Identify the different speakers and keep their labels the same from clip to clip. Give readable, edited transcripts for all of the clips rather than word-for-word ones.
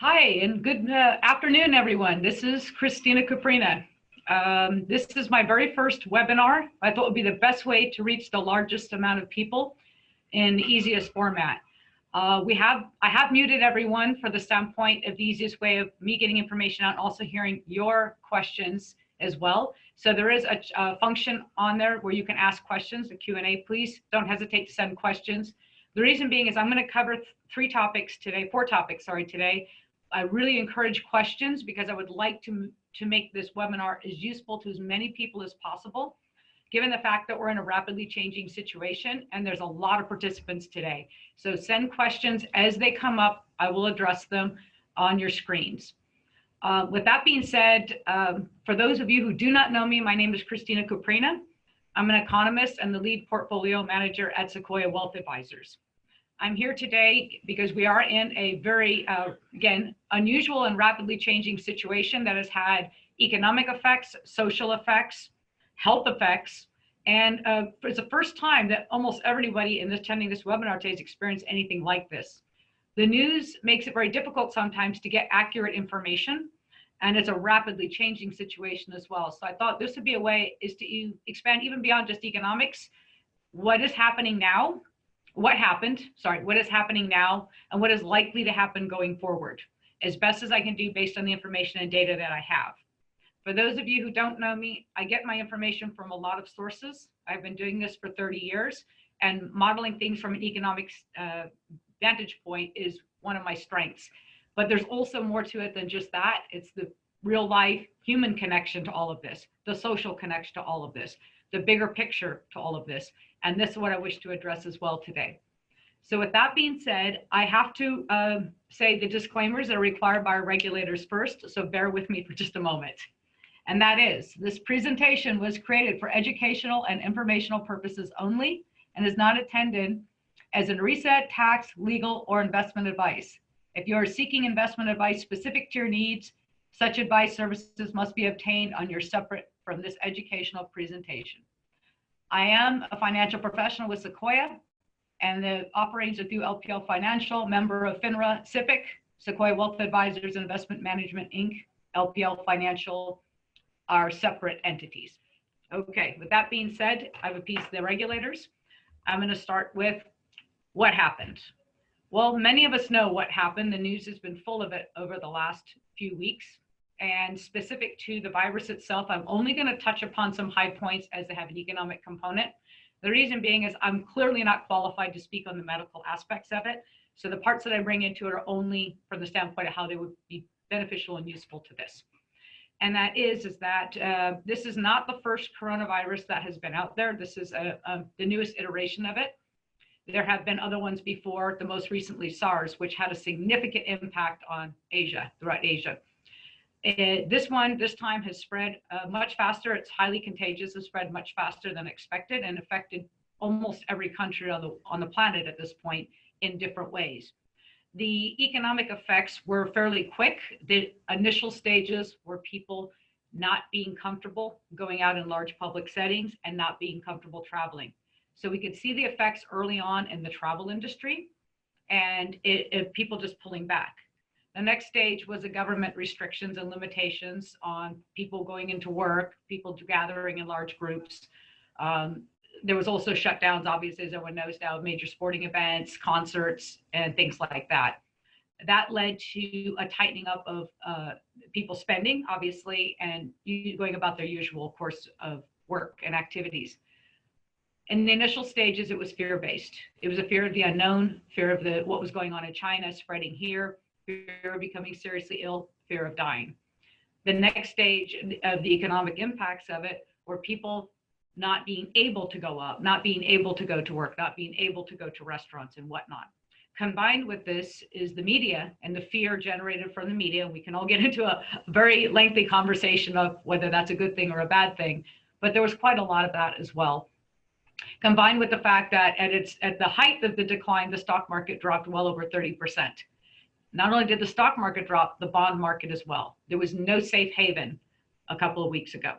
Speaker 1: Hi, and good afternoon, everyone. This is Kristina Kuprina. This is my very first webinar. I thought it would be the best way to reach the largest amount of people in the easiest format. I have muted everyone for the standpoint of the easiest way of me getting information out and also hearing your questions as well. So there is a function on there where you can ask questions, the Q&A. Please don't hesitate to send questions. The reason being is I'm going to cover four topics, today. I really encourage questions because I would like to make this webinar as useful to as many people as possible, given the fact that we're in a rapidly changing situation and there's a lot of participants today. So send questions as they come up. I will address them on your screens. With that being said, for those of you who do not know me, my name is Kristina Kuprina. I'm an economist and the lead portfolio manager at Sequoia Wealth Advisors. I'm here today because we are in a very, again, unusual and rapidly changing situation that has had economic effects, social effects, health effects, and it's the first time that almost everybody attending this webinar today has experienced anything like this. The news makes it very difficult sometimes to get accurate information, and it's a rapidly changing situation as well. So I thought this would be a way is to expand even beyond just economics. What is happening now? What is happening now, and what is likely to happen going forward, as best as I can do based on the information and data that I have. For those of you who don't know me, I get my information from a lot of sources. I've been doing this for 30 years, and modeling things from an economics vantage point is one of my strengths. But there's also more to it than just that. It's the real life human connection to all of this, the social connection to all of this, the bigger picture to all of this. And this is what I wish to address as well today. So with that being said, I have to say the disclaimers that are required by our regulators first, so bear with me for just a moment. And that is, this presentation was created for educational and informational purposes only and is not intended as a reset, tax, legal, or investment advice. If you are seeking investment advice specific to your needs, such advice services must be obtained on your separate from this educational presentation. I am a financial professional with Sequoia, and the operations are through LPL Financial, member of FINRA, SIPC, Sequoia Wealth Advisors and Investment Management, Inc., LPL Financial are separate entities. Okay, with that being said, I have a piece of the regulators. I'm going to start with what happened. Well, many of us know what happened. The news has been full of it over the last few weeks. And specific to the virus itself, I'm only going to touch upon some high points as they have an economic component. The reason being is I'm clearly not qualified to speak on the medical aspects of it. So the parts that I bring into it are only from the standpoint of how they would be beneficial and useful to this. And that is that this is not the first coronavirus that has been out there. This is the newest iteration of it. There have been other ones before, the most recently SARS, which had a significant impact on Asia, throughout Asia. This time has spread much faster. It's highly contagious. It's spread much faster than expected and affected almost every country on the planet at this point in different ways. The economic effects were fairly quick. The initial stages were people not being comfortable going out in large public settings and not being comfortable traveling. So we could see the effects early on in the travel industry and people just pulling back. The next stage was the government restrictions and limitations on people going into work, people gathering in large groups. There was also shutdowns, obviously, as everyone knows now, major sporting events, concerts, and things like that. That led to a tightening up of people spending, obviously, and going about their usual course of work and activities. In the initial stages, it was fear-based. It was a fear of the unknown, fear of what was going on in China, spreading here, fear of becoming seriously ill, fear of dying. The next stage of the economic impacts of it were people not being able to go out, not being able to go to work, not being able to go to restaurants and whatnot. Combined with this is the media and the fear generated from the media. We can all get into a very lengthy conversation of whether that's a good thing or a bad thing, but there was quite a lot of that as well. Combined with the fact that at the height of the decline, the stock market dropped well over 30%. Not only did the stock market drop, the bond market as well. There was no safe haven a couple of weeks ago.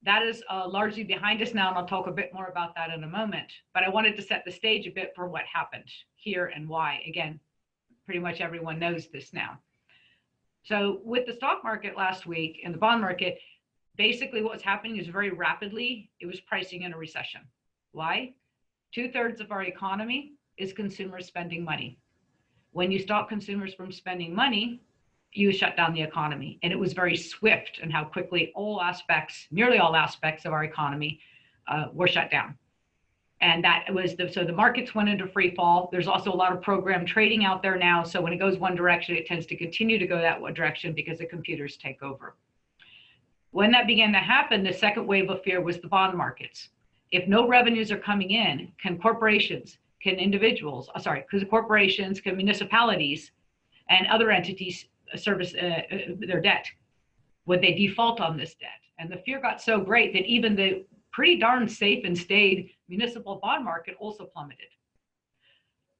Speaker 1: That is largely behind us now, and I'll talk a bit more about that in a moment. But I wanted to set the stage a bit for what happened here and why. Again, pretty much everyone knows this now. So with the stock market last week and the bond market, basically what was happening is very rapidly, it was pricing in a recession. Why? 2/3 of our economy is consumers spending money. When you stop consumers from spending money, you shut down the economy. And it was very swift in how quickly all aspects, nearly all aspects of our economy were shut down. And that was so the markets went into free fall. There's also a lot of program trading out there now. So when it goes one direction, it tends to continue to go that one direction because the computers take over. When that began to happen, the second wave of fear was the bond markets. If no revenues are coming in, can corporations, can individuals, because corporations, can municipalities and other entities service their debt? Would they default on this debt? And the fear got so great that even the pretty darn safe and staid municipal bond market also plummeted.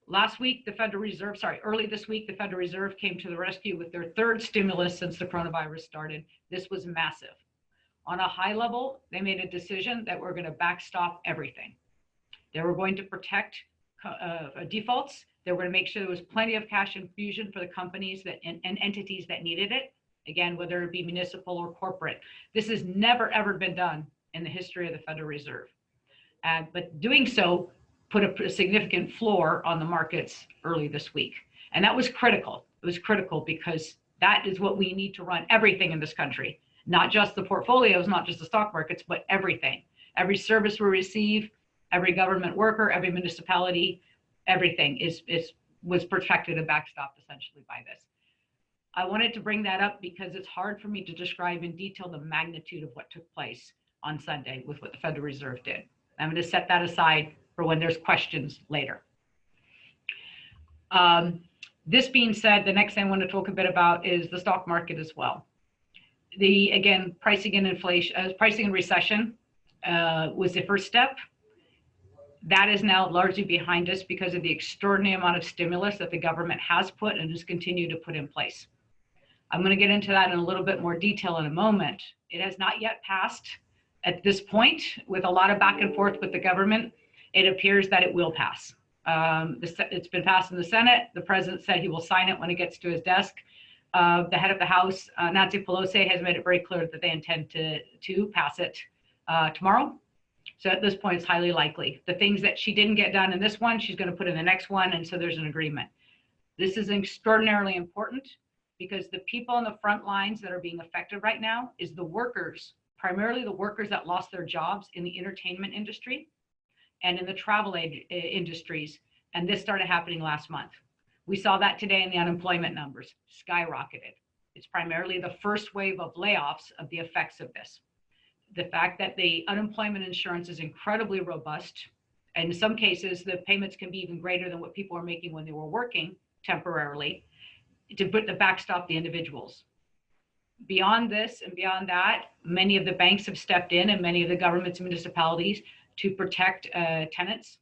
Speaker 1: Last week, early this week, the Federal Reserve came to the rescue with their third stimulus since the coronavirus started. This was massive. On a high level, they made a decision that we're going to backstop everything. They were going to protect defaults. They were going to make sure there was plenty of cash infusion for the companies and entities that needed it. Again, whether it be municipal or corporate. This has never, ever been done in the history of the Federal Reserve. But doing so put a significant floor on the markets early this week. And that was critical. It was critical because that is what we need to run everything in this country, not just the portfolios, not just the stock markets, but everything. Every service we receive, every government worker, every municipality, everything was protected and backstopped essentially by this. I wanted to bring that up because it's hard for me to describe in detail the magnitude of what took place on Sunday with what the Federal Reserve did. I'm going to set that aside for when there's questions later. This being said, the next thing I want to talk a bit about is the stock market as well. Again, pricing in inflation, pricing in recession was the first step. That is now largely behind us because of the extraordinary amount of stimulus that the government has put and has continued to put in place. I'm going to get into that in a little bit more detail in a moment. It has not yet passed. At this point, with a lot of back and forth with the government, it appears that it will pass. It's been passed in the Senate. The president said he will sign it when it gets to his desk. The head of the House, Nancy Pelosi, has made it very clear that they intend to pass it tomorrow. So at this point, it's highly likely. The things that she didn't get done in this one, she's going to put in the next one. And so there's an agreement. This is extraordinarily important because the people on the front lines that are being affected right now is the workers, primarily the workers that lost their jobs in the entertainment industry and in the travel industries. And this started happening last month. We saw that today in the unemployment numbers, skyrocketed. It's primarily the first wave of layoffs of the effects of this. The fact that the unemployment insurance is incredibly robust. And in some cases, the payments can be even greater than what people are making when they were working temporarily to put the backstop the individuals. Beyond this and beyond that, many of the banks have stepped in and many of the governments and municipalities to protect tenants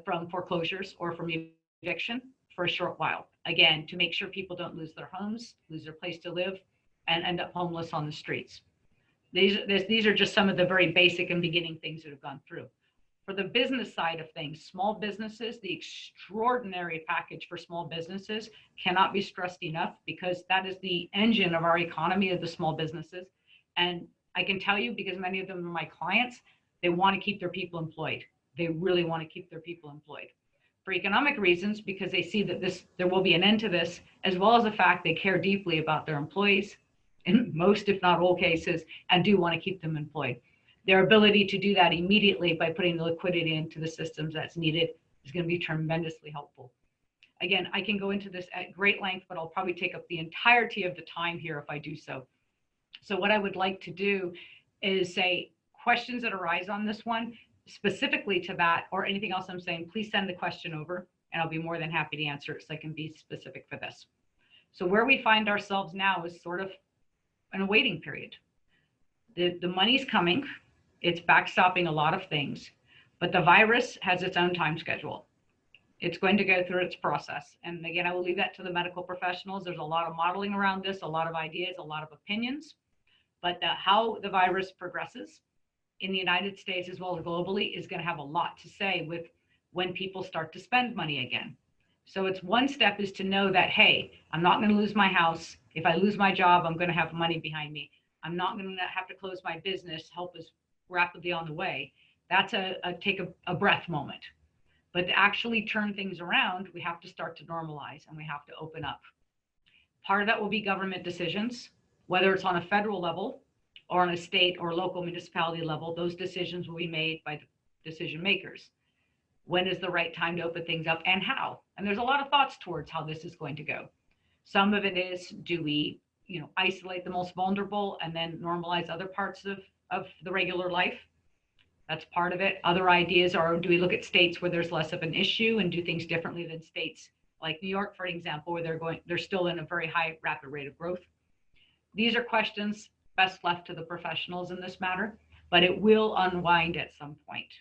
Speaker 1: from foreclosures or from eviction for a short while. Again, to make sure people don't lose their homes, lose their place to live, and end up homeless on the streets. These are just some of the very basic and beginning things that have gone through. For the business side of things, small businesses, the extraordinary package for small businesses cannot be stressed enough because that is the engine of our economy, of the small businesses. And I can tell you, because many of them are my clients, they want to keep their people employed. They really want to keep their people employed. For economic reasons, because they see that there will be an end to this, as well as the fact they care deeply about their employees in most, if not all cases, and do want to keep them employed. Their ability to do that immediately by putting the liquidity into the systems that's needed is going to be tremendously helpful. Again, I can go into this at great length, but I'll probably take up the entirety of the time here if I do so. So what I would like to do is say questions that arise on this one, specifically to that or anything else I'm saying, please send the question over and I'll be more than happy to answer it so I can be specific for this. So where we find ourselves now is sort of in a waiting period. The money's coming. It's backstopping a lot of things, but the virus has its own time schedule. It's going to go through its process. And again, I will leave that to the medical professionals. There's a lot of modeling around this, a lot of ideas, a lot of opinions, but how the virus progresses in the United States as well as globally is going to have a lot to say with when people start to spend money again. So it's one step is to know that, hey, I'm not going to lose my house. If I lose my job, I'm going to have money behind me. I'm not going to have to close my business. Help is rapidly on the way. That's a take a breath moment. But to actually turn things around, we have to start to normalize and we have to open up. Part of that will be government decisions, whether it's on a federal level or on a state or local municipality level. Those decisions will be made by the decision makers. When is the right time to open things up and how? And there's a lot of thoughts towards how this is going to go. Some of it is, do we, isolate the most vulnerable and then normalize other parts of the regular life? That's part of it. Other ideas are, do we look at states where there's less of an issue and do things differently than states like New York, for example, where they're still in a very high, rapid rate of growth? These are questions best left to the professionals in this matter, but it will unwind at some point.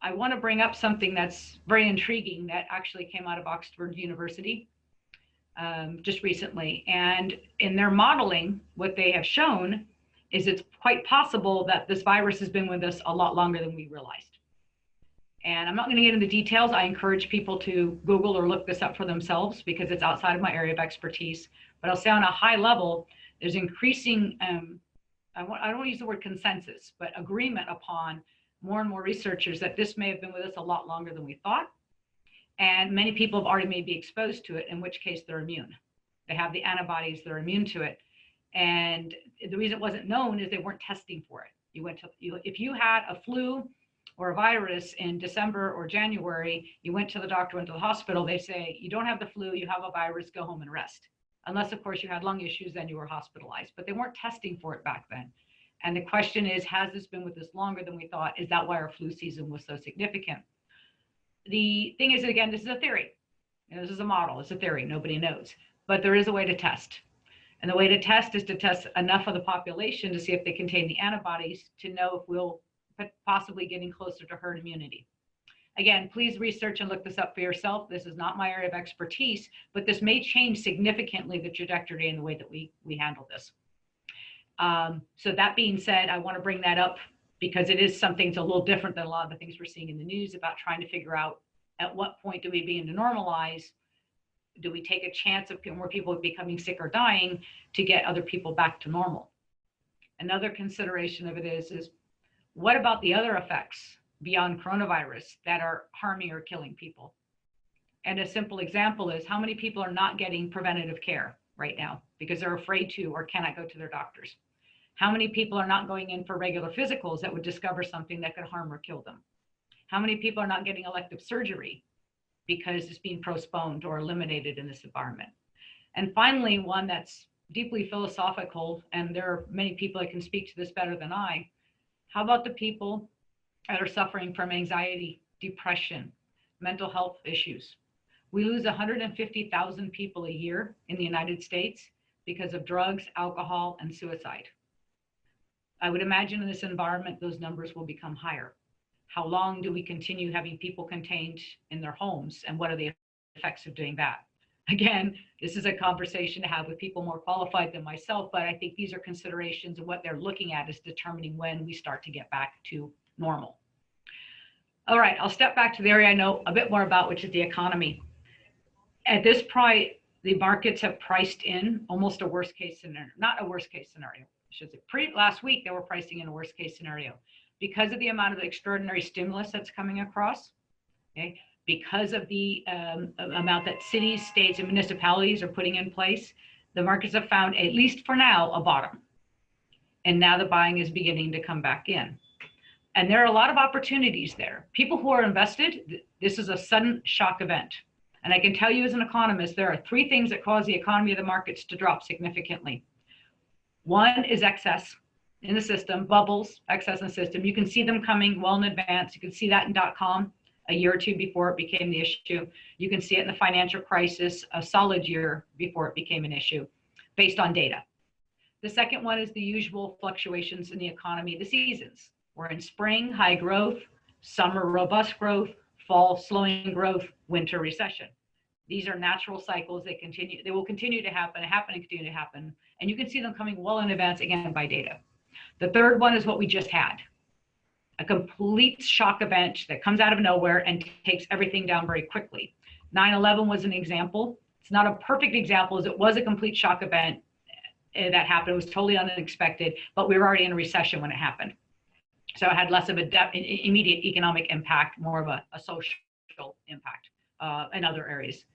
Speaker 1: I want to bring up something that's very intriguing that actually came out of Oxford University just recently. And in their modeling, what they have shown is it's quite possible that this virus has been with us a lot longer than we realized. And I'm not going to get into details. I encourage people to Google or look this up for themselves because it's outside of my area of expertise. But I'll say on a high level, there's increasing, I don't want to use the word consensus, but agreement upon more and more researchers that this may have been with us a lot longer than we thought. And many people have already may be exposed to it, in which case they're immune. They have the antibodies, they're immune to it. And the reason it wasn't known is they weren't testing for it. If you had a flu or a virus in December or January, you went to the doctor, went to the hospital, they say, you don't have the flu, you have a virus, go home and rest. Unless, of course, you had lung issues, then you were hospitalized. But they weren't testing for it back then. And the question is, has this been with us longer than we thought? Is that why our flu season was so significant? The thing is, again, this is a theory. This is a model, it's a theory, nobody knows. But there is a way to test. And the way to test is to test enough of the population to see if they contain the antibodies to know if we'll possibly getting closer to herd immunity. Again, please research and look this up for yourself. This is not my area of expertise, but this may change significantly the trajectory and the way that we handle this. So that being said, I want to bring that up because it is something that's a little different than a lot of the things we're seeing in the news about trying to figure out at what point do we begin to normalize. Do we take a chance of more people becoming sick or dying to get other people back to normal? Another consideration of it is what about the other effects beyond coronavirus that are harming or killing people? And a simple example is how many people are not getting preventative care right now because they're afraid to or cannot go to their doctors? How many people are not going in for regular physicals that would discover something that could harm or kill them? How many people are not getting elective surgery because it's being postponed or eliminated in this environment? And finally, one that's deeply philosophical, and there are many people that can speak to this better than I. How about the people that are suffering from anxiety, depression, mental health issues? We lose 150,000 people a year in the United States because of drugs, alcohol, and suicide. I would imagine in this environment, those numbers will become higher. How long do we continue having people contained in their homes, and what are the effects of doing that? Again, this is a conversation to have with people more qualified than myself, but I think these are considerations, and what they're looking at is determining when we start to get back to normal. All right, I'll step back to the area I know a bit more about, which is the economy. At this point, the markets have priced in almost a worst case scenario, not a worst case scenario. I should say, last week, they were pricing in a worst case scenario because of the amount of extraordinary stimulus that's coming across, okay? Because of the amount that cities, states, and municipalities are putting in place, the markets have found, at least for now, a bottom. And now the buying is beginning to come back in. And there are a lot of opportunities there. People who are invested, this is a sudden shock event. And I can tell you as an economist, there are 3 things that cause the economy of the markets to drop significantly. One is excess in the system, bubbles, excess in the system. You can see them coming well in advance. You can see that in .com a year or two before it became the issue. You can see it in the financial crisis a solid year before it became an issue based on data. The second one is the usual fluctuations in the economy, the seasons. We're in spring, high growth, summer, robust growth, fall, slowing growth, winter, recession. These are natural cycles. They will continue to happen and continue to happen. And you can see them coming well in advance, again, by data. The third one is what we just had. A complete shock event that comes out of nowhere and takes everything down very quickly. 9/11 was an example. It's not a perfect example, as it was a complete shock event that happened. It was totally unexpected, but we were already in a recession when it happened. So it had less of an immediate economic impact, more of a social impact in other areas.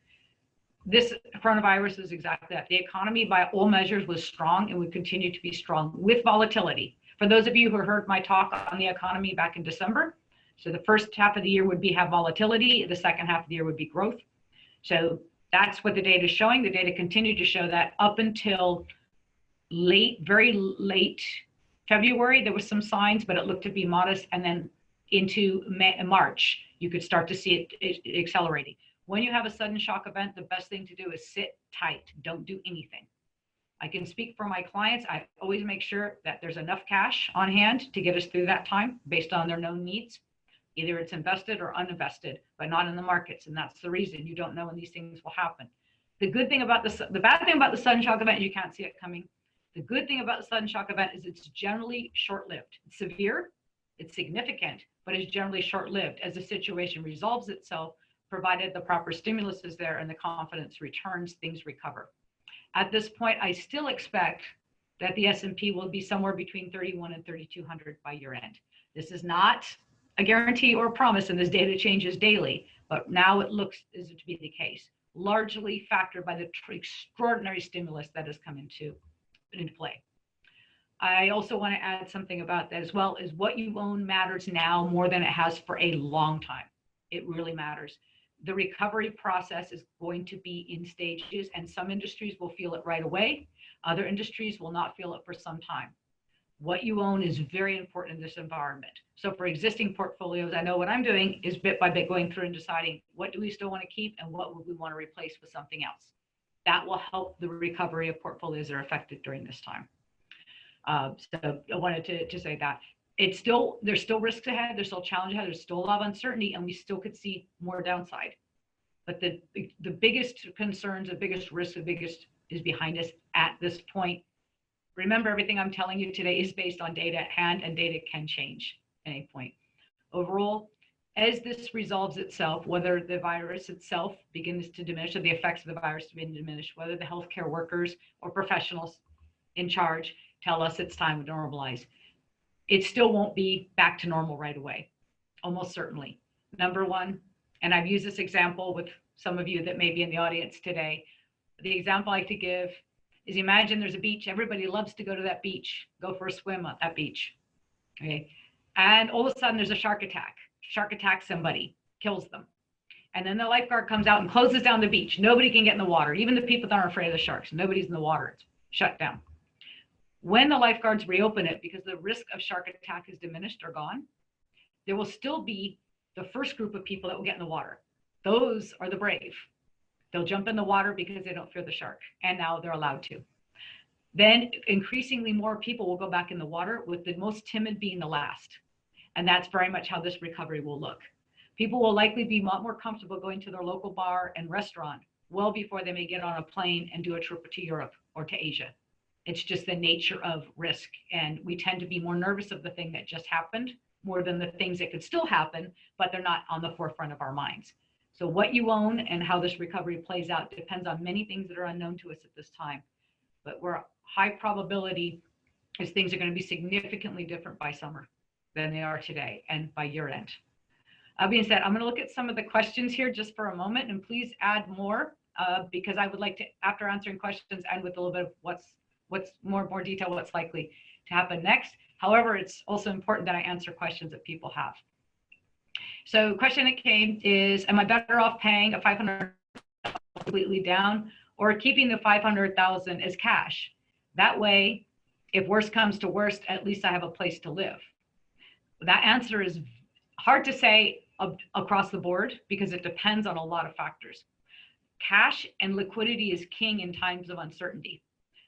Speaker 1: This coronavirus is exactly that. The economy, by all measures, was strong and would continue to be strong with volatility. For those of you who heard my talk on the economy back in December, so the first half of the year would have volatility, the second half of the year would be growth. So that's what the data is showing. The data continued to show that up until very late February, there was some signs, but it looked to be modest. And then into March, you could start to see it accelerating. When you have a sudden shock event, the best thing to do is sit tight. Don't do anything. I can speak for my clients. I always make sure that there's enough cash on hand to get us through that time based on their known needs. Either it's invested or uninvested, but not in the markets. And that's the reason you don't know when these things will happen. The good thing about the bad thing about the sudden shock event is you can't see it coming. The good thing about the sudden shock event is it's generally short-lived. It's severe, it's significant, but it's generally short-lived. As the situation resolves itself, provided the proper stimulus is there and the confidence returns, things recover. At this point, I still expect that the S&P will be somewhere between 31 and 3,200 by year end. This is not a guarantee or a promise, and this data changes daily, but now it looks as to be the case, largely factored by the extraordinary stimulus that has come into play. I also want to add something about that as well, is what you own matters now more than it has for a long time. It really matters. The recovery process is going to be in stages, and some industries will feel it right away. Other industries will not feel it for some time. What you own is very important in this environment. So for existing portfolios, I know what I'm doing is bit by bit going through and deciding what do we still want to keep and what would we want to replace with something else. That will help the recovery of portfolios that are affected during this time. So I wanted to say that. There's still risks ahead, there's still challenges ahead, there's still a lot of uncertainty, and we still could see more downside. But the biggest concerns, the biggest risk, the biggest is behind us at this point. Remember, everything I'm telling you today is based on data at hand, and data can change at any point. Overall, as this resolves itself, whether the virus itself begins to diminish, or the effects of the virus begin to diminish, whether the healthcare workers or professionals in charge tell us it's time to normalize, it still won't be back to normal right away, almost certainly. Number one, and I've used this example with some of you that may be in the audience today. The example I like to give is, imagine there's a beach. Everybody loves to go to that beach, go for a swim at that beach. Okay. And all of a sudden there's a shark attack. Shark attacks somebody, kills them. And then the lifeguard comes out and closes down the beach. Nobody can get in the water. Even the people that aren't afraid of the sharks, nobody's in the water. It's shut down. When the lifeguards reopen it, because the risk of shark attack is diminished or gone, there will still be the first group of people that will get in the water. Those are the brave. They'll jump in the water because they don't fear the shark, and now they're allowed to. Then increasingly more people will go back in the water, with the most timid being the last. And that's very much how this recovery will look. People will likely be a lot more comfortable going to their local bar and restaurant well before they may get on a plane and do a trip to Europe or to Asia. It's just the nature of risk. And we tend to be more nervous of the thing that just happened more than the things that could still happen, but they're not on the forefront of our minds. So what you own and how this recovery plays out depends on many things that are unknown to us at this time. But we're high probability is things are going to be significantly different by summer than they are today and by year end. That being said, I'm going to look at some of the questions here just for a moment, and please add more because I would like to, after answering questions, end with a little bit of what's more detail, what's likely to happen next. However, it's also important that I answer questions that people have. So the question that came is, am I better off paying a $500 completely down or keeping the $500,000 as cash? That way, if worst comes to worst, at least I have a place to live. That answer is hard to say across the board because it depends on a lot of factors. Cash and liquidity is king in times of uncertainty.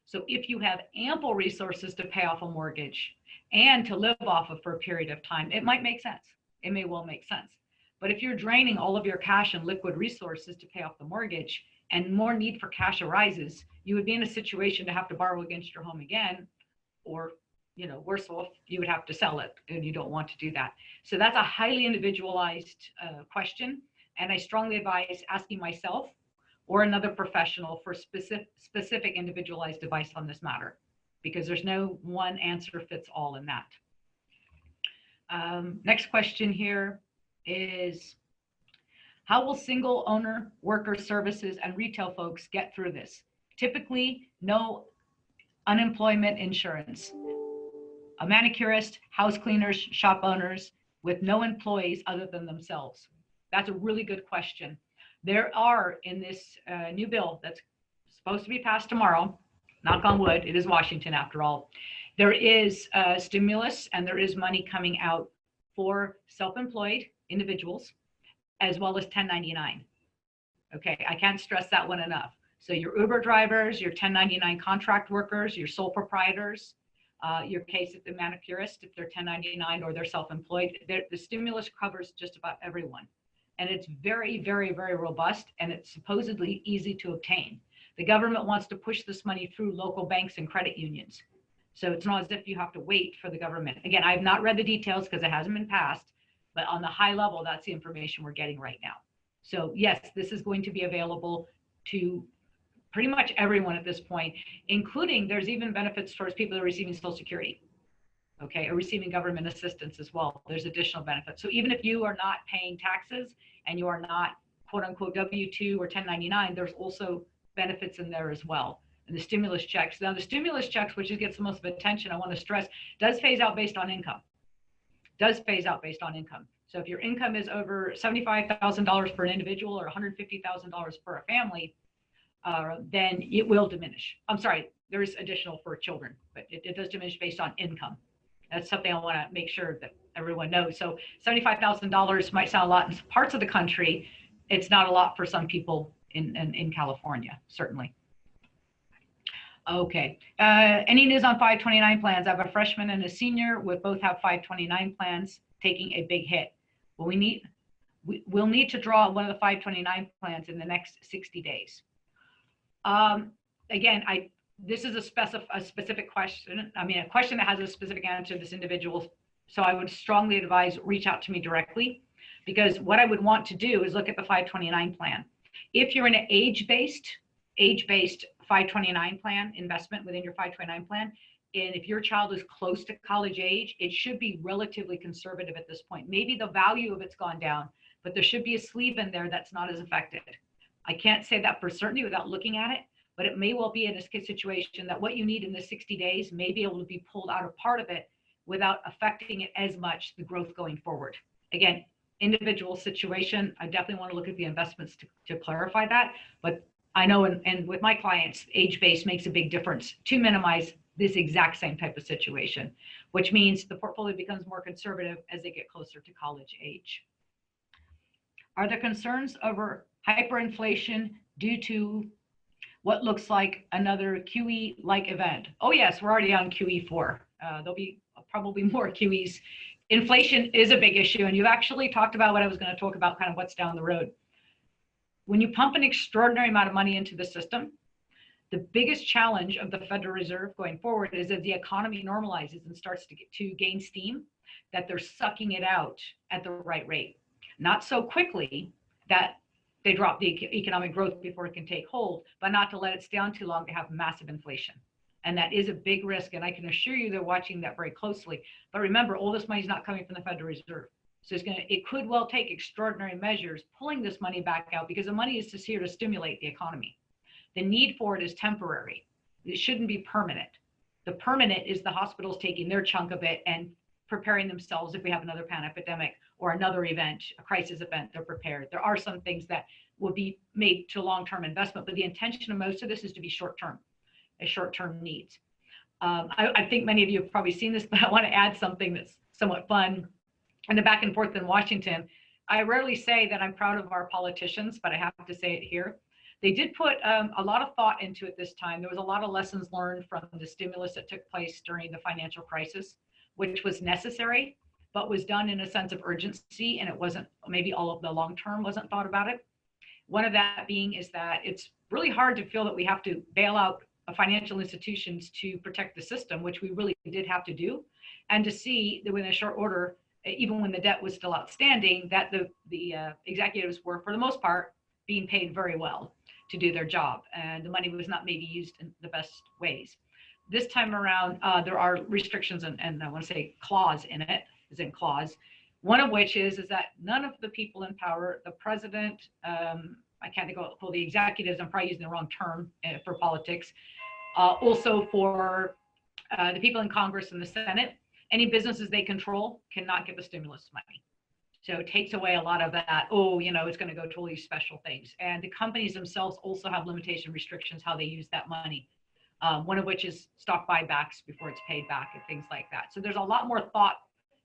Speaker 1: So if you have ample resources to pay off a mortgage and to live off of for a period of time, it might make sense. It may well make sense. But if you're draining all of your cash and liquid resources to pay off the mortgage and more need for cash arises, you would be in a situation to have to borrow against your home again, or worse off, you would have to sell it, and you don't want to do that. So that's a highly individualized question And I strongly advise asking myself or another professional for specific individualized advice on this matter, because there's no one answer fits all in that. Next question here is, how will single owner worker services and retail folks get through this? Typically, no unemployment insurance. A manicurist, house cleaners, shop owners with no employees other than themselves. That's a really good question. There are in this new bill that's supposed to be passed tomorrow, knock on wood, it is Washington after all, there is stimulus and there is money coming out for self-employed individuals as well as 1099. Okay, I can't stress that one enough. So your Uber drivers, your 1099 contract workers, your sole proprietors, your case at the manicurist, if they're 1099 or they're self-employed, the stimulus covers just about everyone. And it's very, very, very robust, and it's supposedly easy to obtain. The government wants to push this money through local banks and credit unions. So it's not as if you have to wait for the government. Again, I've not read the details because it hasn't been passed, but on the high level, that's the information we're getting right now. So yes, this is going to be available to pretty much everyone at this point, including there's even benefits towards people who are receiving Social Security, okay, or receiving government assistance as well. There's additional benefits. So even if you are not paying taxes and you are not quote unquote W-2 or 1099, there's also benefits in there as well. And the stimulus checks. Now the stimulus checks, which gets the most attention, I want to stress, does phase out based on income. Does phase out based on income. So if your income is over $75,000 for an individual or $150,000 for a family, then it will diminish. I'm sorry, there is additional for children, but it does diminish based on income. That's something I want to make sure that everyone knows. So $75,000 might sound a lot in parts of the country. It's not a lot for some people in California, certainly. Okay, any news on 529 plans? I have a freshman and a senior with both have 529 plans taking a big hit. Well, we'll need to draw one of the 529 plans in the next 60 days. Again, this is a specific question. I mean, a question that has a specific answer to this individual. So I would strongly advise reach out to me directly, because what I would want to do is look at the 529 plan. If you're in an age-based 529 plan, investment within your 529 plan, and if your child is close to college age, it should be relatively conservative at this point. Maybe the value of it's gone down, but there should be a sleeve in there that's not as affected. I can't say that for certainty without looking at it, but it may well be in a situation that what you need in the 60 days may be able to be pulled out of part of it without affecting it as much, the growth going forward. Again, individual situation, I definitely want to look at the investments to clarify that, but I know and with my clients, age-based makes a big difference to minimize this exact same type of situation, which means the portfolio becomes more conservative as they get closer to college age. Are there concerns over hyperinflation due to what looks like another QE-like event? Oh yes, we're already on QE4. There'll be probably more QEs. Inflation is a big issue, and you've actually talked about what I was going to talk about, kind of what's down the road. When you pump an extraordinary amount of money into the system, the biggest challenge of the Federal Reserve going forward is that the economy normalizes and starts to gain steam, that they're sucking it out at the right rate. Not so quickly that they drop the economic growth before it can take hold, but not to let it stay on too long to have massive inflation. And that is a big risk, and I can assure you they're watching that very closely. But remember, all this money is not coming from the Federal Reserve. So it could well take extraordinary measures pulling this money back out, because the money is just here to stimulate the economy. The need for it is temporary. It shouldn't be permanent. The permanent is the hospitals taking their chunk of it and preparing themselves if we have another pandemic or another event, a crisis event, they're prepared. There are some things that will be made to long-term investment, but the intention of most of this is to be short-term, as short-term needs. I think many of you have probably seen this, but I want to add something that's somewhat fun. In the back and forth in Washington, I rarely say that I'm proud of our politicians, but I have to say it here. They did put a lot of thought into it this time. There was a lot of lessons learned from the stimulus that took place during the financial crisis, which was necessary, but was done in a sense of urgency, and it wasn't, maybe all of the long-term wasn't thought about it. One of that being is that it's really hard to feel that we have to bail out financial institutions to protect the system, which we really did have to do, and to see that within a short order, even when the debt was still outstanding, that the executives were, for the most part, being paid very well to do their job, and the money was not maybe used in the best ways. This time around, there are restrictions and I want to say clause in it, is in clause. One of which is that none of the people in power, the president, I can't think of the executives, I'm probably using the wrong term for politics, also for the people in Congress and the Senate, any businesses they control cannot give a stimulus money. So it takes away a lot of that, oh, you know, it's going to go to all these special things. And the companies themselves also have limitation restrictions how they use that money. One of which is stock buybacks before it's paid back and things like that. So there's a lot more thought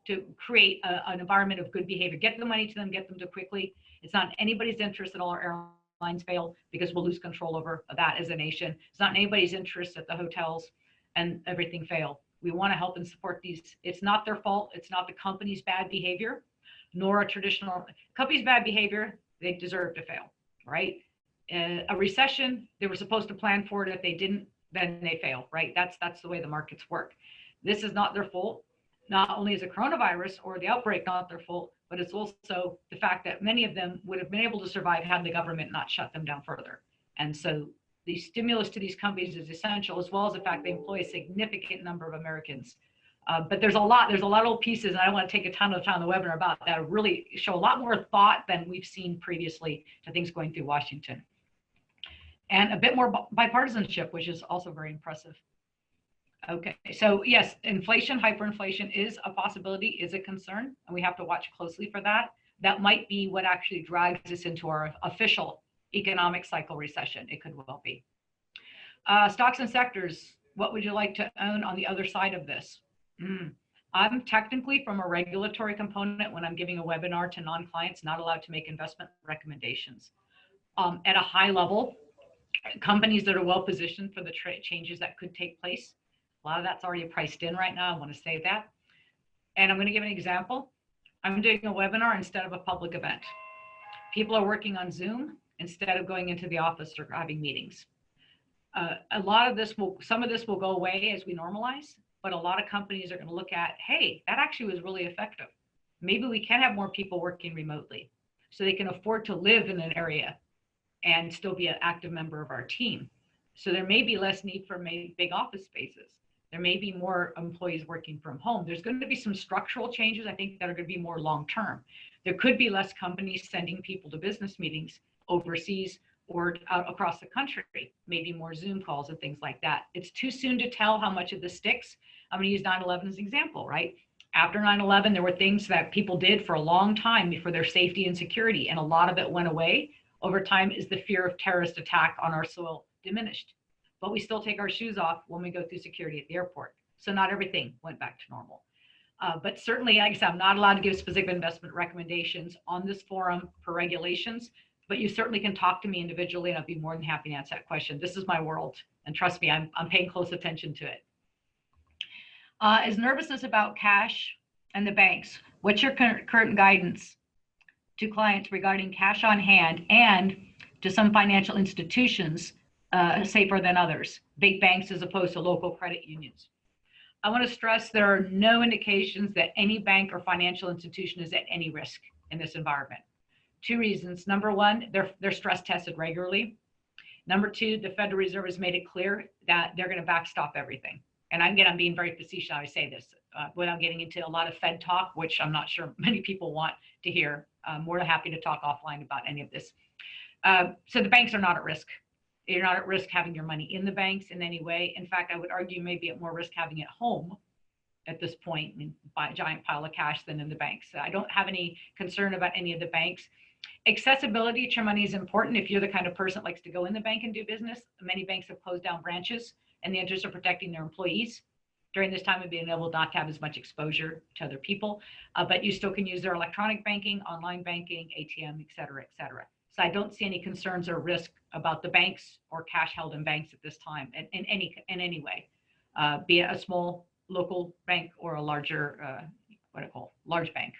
Speaker 1: to create an environment of good behavior, get the money to them, get them to quickly. It's not in anybody's interest that all our airlines fail because we'll lose control over that as a nation. It's not in anybody's interest that the hotels and everything fail. We want to help and support these. It's not their fault. It's not the company's bad behavior, nor a traditional company's bad behavior. They deserve to fail, right? A recession, they were supposed to plan for it. If they didn't, then they fail, right? That's the way the markets work. This is not their fault. Not only is the coronavirus or the outbreak not their fault, but it's also the fact that many of them would have been able to survive had the government not shut them down further. And so the stimulus to these companies is essential, as well as the fact they employ a significant number of Americans. But there's a lot of little pieces, and I don't want to take a ton of time on the webinar about that, really show a lot more thought than we've seen previously to things going through Washington. And a bit more bipartisanship, which is also very impressive. Okay, so yes, inflation, hyperinflation is a possibility, is a concern, and we have to watch closely for that. That might be what actually drags us into our official economic cycle recession. It could well be. Stocks and sectors, what would you like to own on the other side of this? I'm technically, from a regulatory component, when I'm giving a webinar to non-clients, not allowed to make investment recommendations. At a high level, companies that are well positioned for the changes that could take place. A lot of that's already priced in right now. I want to say that. And I'm going to give an example. I'm doing a webinar instead of a public event. People are working on Zoom instead of going into the office or having meetings. A lot of this some of this will go away as we normalize, but a lot of companies are going to look at, hey, that actually was really effective. Maybe we can have more people working remotely so they can afford to live in an area and still be an active member of our team. So there may be less need for big office spaces. There may be more employees working from home. There's going to be some structural changes, I think, that are going to be more long-term. There could be less companies sending people to business meetings overseas or across the country, maybe more Zoom calls and things like that. It's too soon to tell how much of this sticks. I'm going to use 9/11 as an example, right? After 9/11, there were things that people did for a long time for their safety and security, and a lot of it went away. Over time, is the fear of terrorist attack on our soil diminished. But we still take our shoes off when we go through security at the airport. So not everything went back to normal. But certainly, like I said, I'm not allowed to give specific investment recommendations on this forum per regulations, but you certainly can talk to me individually and I'll be more than happy to answer that question. This is my world, and trust me, I'm paying close attention to it. Is nervousness about cash and the banks? What's your current guidance to clients regarding cash on hand and to some financial institutions safer than others, big banks as opposed to local credit unions? I want to stress there are no indications that any bank or financial institution is at any risk in this environment. Two reasons. Number one, they're stress tested regularly. Number two, the Federal Reserve has made it clear that they're going to backstop everything. And I'm being very facetious when I say this, without getting into a lot of Fed talk, which I'm not sure many people want to hear. I'm more than happy to talk offline about any of this. So the banks are not at risk. You're not at risk having your money in the banks in any way. In fact, I would argue you may be at more risk having it home at this point and buy a giant pile of cash than in the banks. So I don't have any concern about any of the banks. Accessibility to your money is important. If you're the kind of person that likes to go in the bank and do business, many banks have closed down branches in the interest of protecting their employees during this time of being able not to have as much exposure to other people. But you still can use their electronic banking, online banking, ATM, et cetera, et cetera. So I don't see any concerns or risk about the banks or cash held in banks at this time in any way, be it a small local bank or a larger, large bank.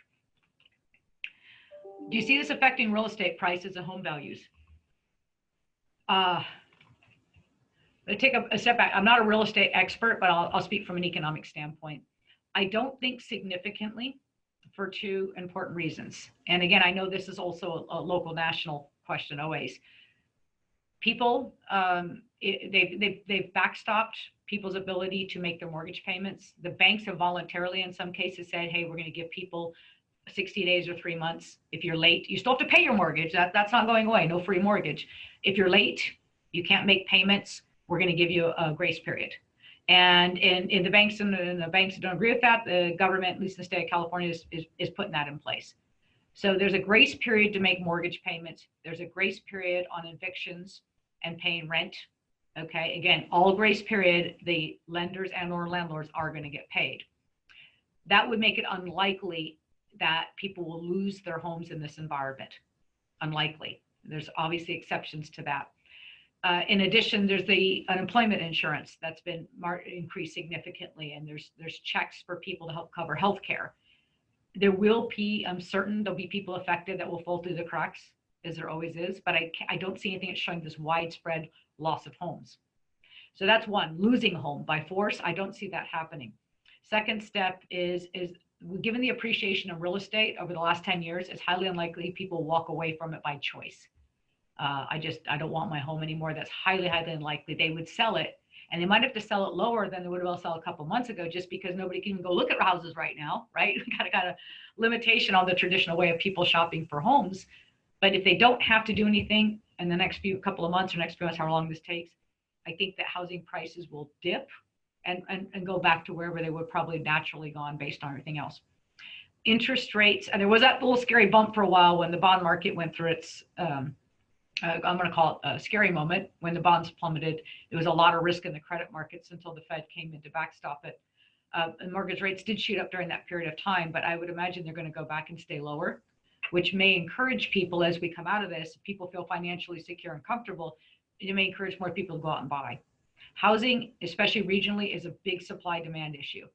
Speaker 1: Do you see this affecting real estate prices and home values? Let me take a step back. I'm not a real estate expert, but I'll speak from an economic standpoint. I don't think significantly for two important reasons. And again, I know this is also a local national question always. People, they've backstopped people's ability to make their mortgage payments. The banks have voluntarily, in some cases, said, hey, we're going to give people 60 days or 3 months. If you're late, you still have to pay your mortgage. That's not going away. No free mortgage. If you're late, you can't make payments, we're going to give you a grace period. And in the banks and the banks don't agree with that, the government, at least in the state of California, is putting that in place. So there's a grace period to make mortgage payments. There's a grace period on evictions and paying rent. Okay, again, all grace period, the lenders and or landlords are going to get paid. That would make it unlikely that people will lose their homes in this environment. Unlikely. There's obviously exceptions to that. In addition, there's the unemployment insurance that's been increased significantly, and there's checks for people to help cover health care. There will be, I'm certain there'll be people affected that will fall through the cracks, as there always is, but I don't see anything that's showing this widespread loss of homes. So that's one, losing a home by force. I don't see that happening. Second step is given the appreciation of real estate over the last 10 years, it's highly unlikely people walk away from it by choice. I don't want my home anymore. That's highly, highly unlikely. They would sell it, and they might have to sell it lower than they would have sold a couple months ago, just because nobody can even go look at houses right now, right? got a limitation on the traditional way of people shopping for homes. But if they don't have to do anything in the next couple of months or next few months, however long this takes, I think that housing prices will dip and go back to wherever they would probably naturally gone based on everything else. Interest rates, and there was that little scary bump for a while when the bond market went through its, I'm going to call it a scary moment when the bonds plummeted. There was a lot of risk in the credit markets until the Fed came in to backstop it. And mortgage rates did shoot up during that period of time, but I would imagine they're going to go back and stay lower, which may encourage people as we come out of this, if people feel financially secure and comfortable, it may encourage more people to go out and buy. Housing, especially regionally, is a big supply-demand issue.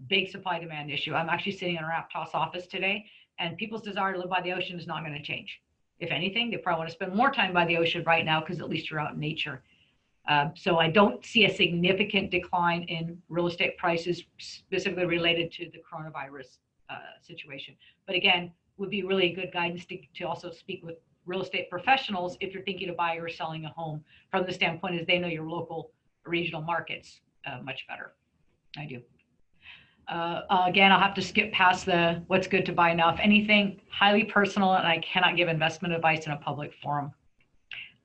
Speaker 1: Big supply-demand issue. I'm actually sitting in a Aptos office today, and people's desire to live by the ocean is not going to change. If anything, they probably want to spend more time by the ocean right now because at least you're out in nature. So I don't see a significant decline in real estate prices specifically related to the coronavirus situation. But again, would be really good guidance to also speak with real estate professionals if you're thinking of buying or selling a home from the standpoint as they know your local regional markets much better. I do. Again, I'll have to skip past the what's good to buy now. If anything, highly personal, and I cannot give investment advice in a public forum.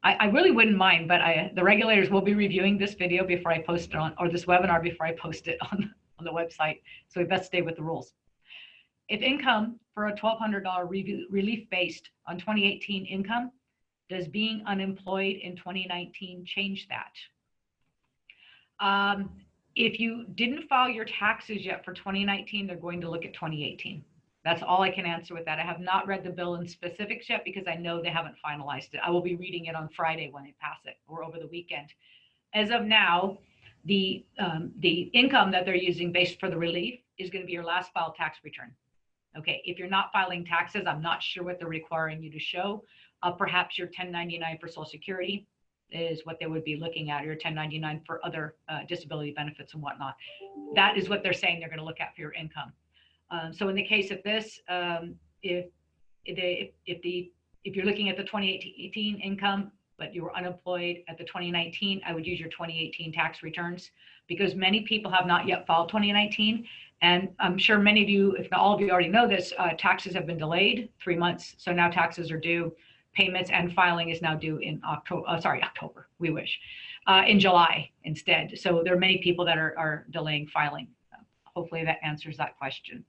Speaker 1: I really wouldn't mind, but the regulators will be reviewing this video before I post it on, or this webinar before I post it on the website. So we best stay with the rules. If income for a $1,200 relief based on 2018 income, does being unemployed in 2019 change that? If you didn't file your taxes yet for 2019, they're going to look at 2018. That's all I can answer with that. I have not read the bill in specifics yet because I know they haven't finalized it. I will be reading it on Friday when they pass it or over the weekend. As of now, the income that they're using based for the relief is going to be your last filed tax return. Okay, if you're not filing taxes, I'm not sure what they're requiring you to show. Perhaps your 1099 for Social Security is what they would be looking at, or your 1099 for other disability benefits and whatnot. That is what they're saying they're going to look at for your income. So in the case of this, if you're looking at the 2018 income, but you were unemployed at the 2019, I would use your 2018 tax returns because many people have not yet filed 2019. And I'm sure many of you, if not all of you already know this, taxes have been delayed 3 months. So now taxes are due. Payments and filing is now due in October, we wish, in July instead. So there are many people that are delaying filing. Hopefully that answers that question.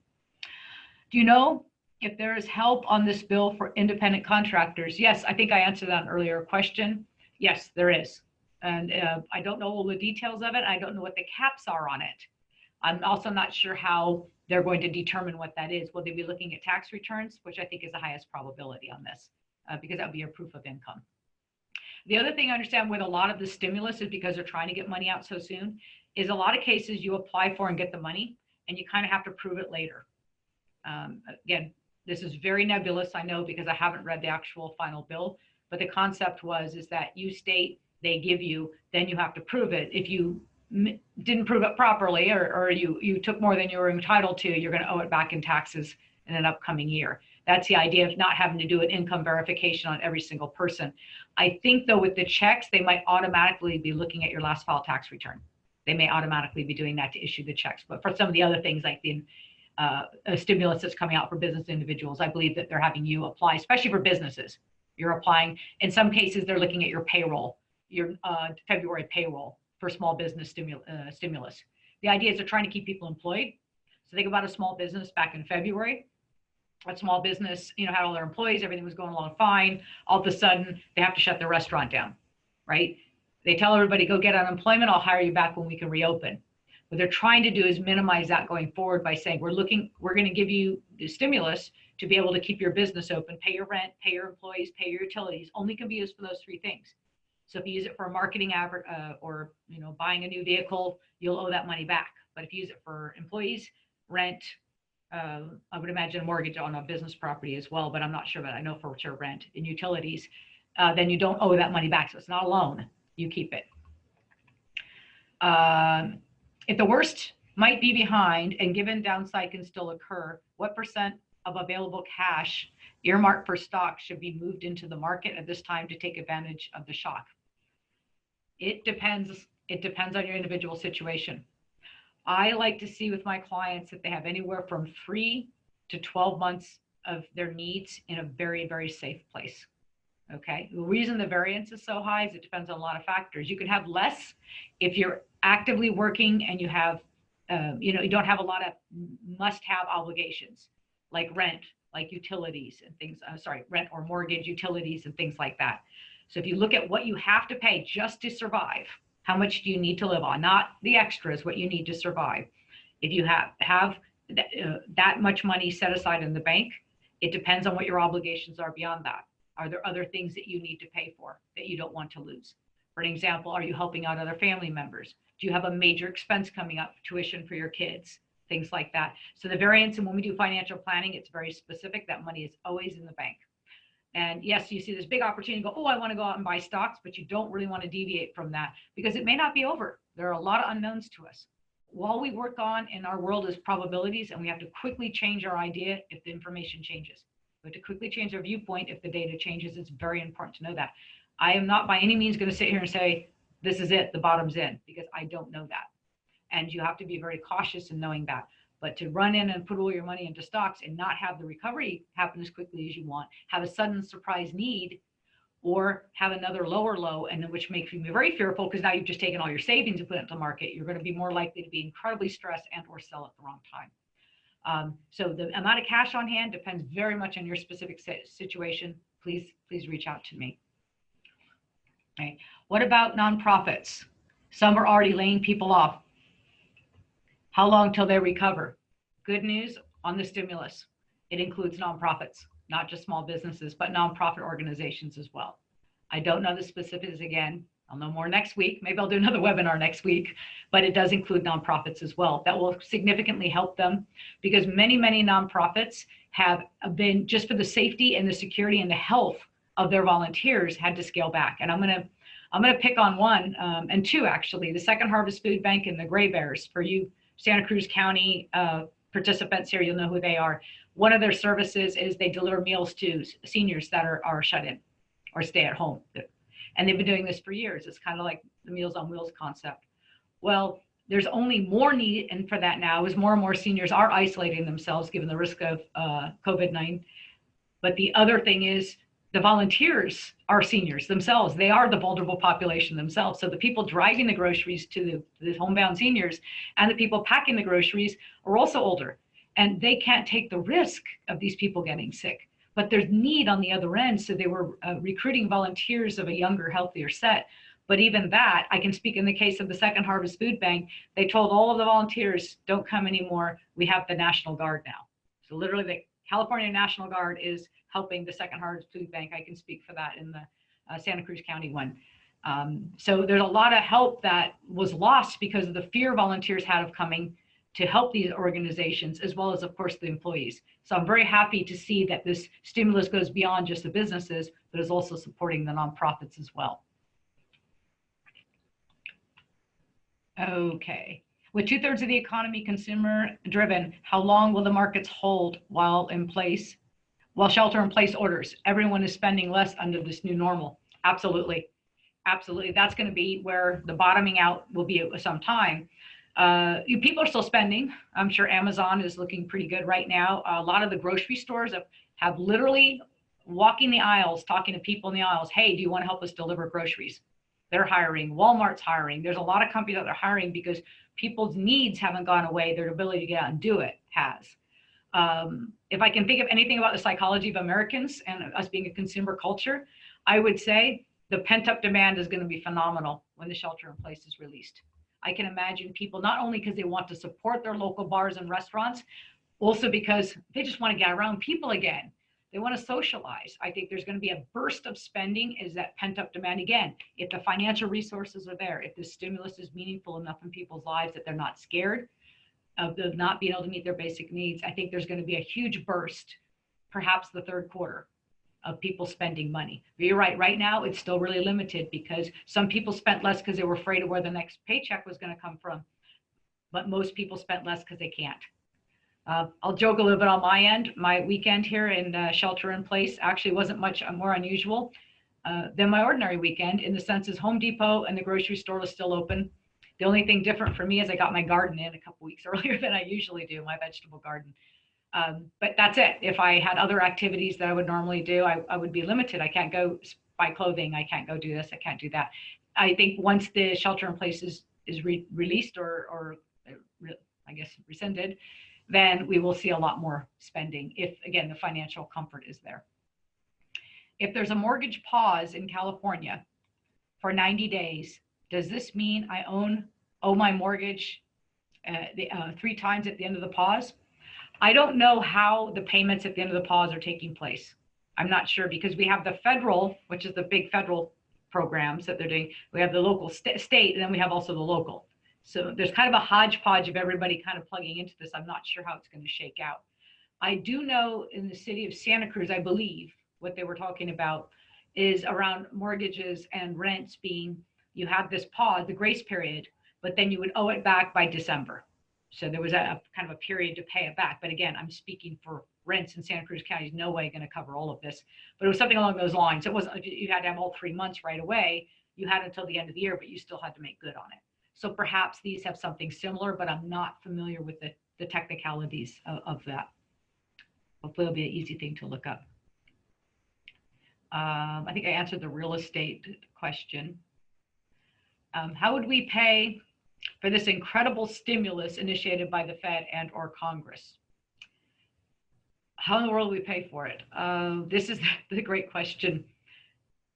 Speaker 1: Do you know if there is help on this bill for independent contractors? Yes, I think I answered that in an earlier question. Yes, there is. And I don't know all the details of it. I don't know what the caps are on it. I'm also not sure how they're going to determine what that is. Will they be looking at tax returns, which I think is the highest probability on this, because that would be your proof of income. The other thing I understand with a lot of the stimulus is because they're trying to get money out so soon, is a lot of cases you apply for and get the money, and you kind of have to prove it later. Again, this is very nebulous, I know, because I haven't read the actual final bill, but the concept is that you state, they give you, then you have to prove it. If you didn't prove it properly, or you took more than you were entitled to, you're going to owe it back in taxes in an upcoming year. That's the idea of not having to do an income verification on every single person. I think though with the checks, they might automatically be looking at your last file tax return. They may automatically be doing that to issue the checks. But for some of the other things like the stimulus that's coming out for business individuals, I believe that they're having you apply, especially for businesses. You're applying, in some cases, they're looking at your payroll, your February payroll for small business stimulus. The idea is they're trying to keep people employed. So think about a small business back in February. A small business, had all their employees, everything was going along fine. All of a sudden, they have to shut their restaurant down, right? They tell everybody, go get unemployment, I'll hire you back when we can reopen. What they're trying to do is minimize that going forward by saying, we're going to give you the stimulus to be able to keep your business open, pay your rent, pay your employees, pay your utilities, only can be used for those three things. So if you use it for a marketing or buying a new vehicle, you'll owe that money back. But if you use it for employees, rent, I would imagine a mortgage on a business property as well, but I'm not sure, but I know for sure rent and utilities, then you don't owe that money back. So it's not a loan, you keep it. If the worst might be behind and given downside can still occur, what percent of available cash earmarked for stock should be moved into the market at this time to take advantage of the shock? It depends. It depends on your individual situation. I like to see with my clients that they have anywhere from 3 to 12 months of their needs in a very, very safe place. Okay. The reason the variance is so high is it depends on a lot of factors. You can have less if you're actively working and you have, you don't have a lot of must-have obligations like rent, like utilities and things, rent or mortgage, utilities and things like that. So if you look at what you have to pay just to survive, how much do you need to live on? Not the extras, what you need to survive. If you have that much money set aside in the bank, it depends on what your obligations are beyond that. Are there other things that you need to pay for that you don't want to lose? For an example, are you helping out other family members? Do you have a major expense coming up, tuition for your kids, things like that? So the variance, and when we do financial planning, it's very specific. That money is always in the bank. And yes, you see this big opportunity, go, oh, I want to go out and buy stocks, but you don't really want to deviate from that because it may not be over. There are a lot of unknowns to us. All we work on in our world is probabilities, and we have to quickly change our idea if the information changes. We have to quickly change our viewpoint if the data changes. It's very important to know that. I am not by any means going to sit here and say, this is it, the bottom's in, because I don't know that. And you have to be very cautious in knowing that. But to run in and put all your money into stocks and not have the recovery happen as quickly as you want, have a sudden surprise need, or have another lower low, and which makes you very fearful because now you've just taken all your savings and put it into the market, you're going to be more likely to be incredibly stressed and or sell at the wrong time. So the amount of cash on hand depends very much on your specific situation. Please reach out to me. Okay. What about nonprofits? Some are already laying people off. How long till they recover? Good news on the stimulus. It includes nonprofits, not just small businesses, but nonprofit organizations as well. I don't know the specifics again. I'll know more next week. Maybe I'll do another webinar next week, but it does include nonprofits as well. That will significantly help them because many, many nonprofits have been, just for the safety and the security and the health of their volunteers, had to scale back. And I'm going to pick on one and two, actually, the Second Harvest Food Bank and the Gray Bears. For you Santa Cruz County participants here, you'll know who they are. One of their services is they deliver meals to seniors that are shut in or stay at home. And they've been doing this for years. It's kind of like the Meals on Wheels concept. Well, there's only more need and for that now as more and more seniors are isolating themselves given the risk of COVID-19. But the other thing is the volunteers are seniors themselves. They are the vulnerable population themselves. So the people driving the groceries to the homebound seniors and the people packing the groceries are also older. And they can't take the risk of these people getting sick. But there's need on the other end. So they were recruiting volunteers of a younger, healthier set. But even that, I can speak in the case of the Second Harvest Food Bank, they told all of the volunteers, don't come anymore. We have the National Guard now. So literally the California National Guard is helping the Second Harvest Food Bank. I can speak for that in the Santa Cruz County one. So there's a lot of help that was lost because of the fear volunteers had of coming to help these organizations, as well as, of course, the employees. So I'm very happy to see that this stimulus goes beyond just the businesses, but is also supporting the nonprofits as well. Okay. With 2/3 of the economy consumer driven, how long will the markets hold while shelter in place orders? Everyone is spending less under this new normal. Absolutely. Absolutely. That's going to be where the bottoming out will be at some time. People are still spending. I'm sure Amazon is looking pretty good right now. A lot of the grocery stores have literally walking the aisles, talking to people in the aisles. Hey, do you want to help us deliver groceries? They're hiring. Walmart's hiring. There's a lot of companies that are hiring because people's needs haven't gone away. Their ability to get out and do it has. If I can think of anything about the psychology of Americans and us being a consumer culture, I would say the pent up demand is going to be phenomenal when the shelter in place is released. I can imagine people not only because they want to support their local bars and restaurants, also because they just want to get around people again. They want to socialize. I think there's going to be a burst of spending is that pent up demand again. If the financial resources are there, if the stimulus is meaningful enough in people's lives that they're not scared of not being able to meet their basic needs, I think there's going to be a huge burst, perhaps the third quarter, of people spending money. But you're right. Right now, it's still really limited because some people spent less because they were afraid of where the next paycheck was going to come from. But most people spent less because they can't. I'll joke a little bit on my end. My weekend here in shelter in place actually wasn't much more unusual than my ordinary weekend in the sense as Home Depot and the grocery store was still open. The only thing different for me is I got my garden in a couple weeks earlier than I usually do, my vegetable garden. But that's it. If I had other activities that I would normally do, I would be limited. I can't go buy clothing. I can't go do this. I can't do that. I think once the shelter in place is released or I guess rescinded, then we will see a lot more spending if, again, the financial comfort is there. If there's a mortgage pause in California for 90 days, does this mean I owe my mortgage 3 times at the end of the pause? I don't know how the payments at the end of the pause are taking place. I'm not sure because we have the federal, which is the big federal programs that they're doing. We have the local state, and then we have also the local. So there's kind of a hodgepodge of everybody kind of plugging into this. I'm not sure how it's going to shake out. I do know in the city of Santa Cruz, I believe what they were talking about is around mortgages and rents being, you have this pause, the grace period, but then you would owe it back by December. So there was a kind of a period to pay it back. But again, I'm speaking for rents in Santa Cruz County is no way going to cover all of this. But it was something along those lines. It wasn't like you had to have all 3 months right away. You had until the end of the year, but you still had to make good on it. So perhaps these have something similar, but I'm not familiar with the technicalities of that. Hopefully it'll be an easy thing to look up. I think I answered the real estate question. How would we pay for this incredible stimulus initiated by the Fed and or Congress? How in the world do we pay for it? This is the great question.